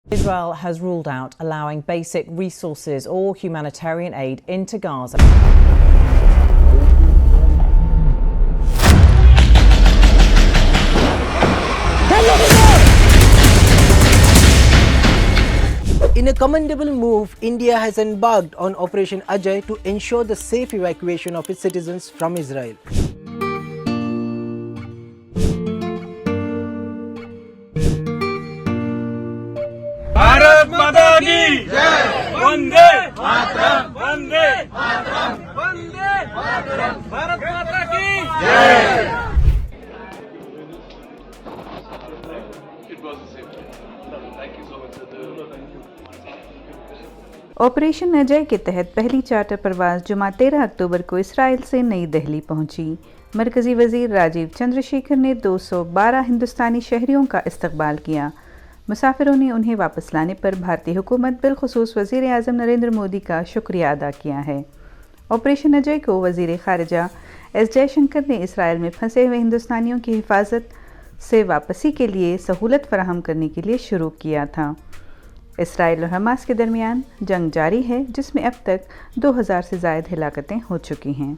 Israel has ruled out allowing basic resources or humanitarian aid into Gaza. In a commendable move, India has embarked on Operation Ajay to ensure the safe evacuation of its citizens from Israel. Bharat माता की जय। वंदे मातरम, वंदे मातरम, वंदे मातरम। भारत माता की जय। Operation Ajay के तहत पहली charter परवाज़ जुमा 13 अक्टूबर को इसराइल से नई दिल्ली पहुंची। मरकज़ी वज़ीर राजीव चंद्रशेखर ने 212 हिंदुस्तानी शहरियों का इस्तकबाल किया। मुसाफिरों ने उन्हें वापस लाने पर भारतीय हुकूमत बिलखुसूस वज़ीर आज़म नरेंद्र मोदी का शुक्रिया अदा किया है। ऑपरेशन अजय को वज़ीर ख़ारिजा एस जयशंकर ने इसराइल में फंसे हुए हिंदुस्तानियों की हिफाजत से वापसी के लिए सहूलत फराहम करने के लिए शुरू किया था। इसराइल और हमास के दरमियान जंग जारी है, जिसमें अब तक 2000 से ज़ायद हिलाकतें हो चुकी हैं।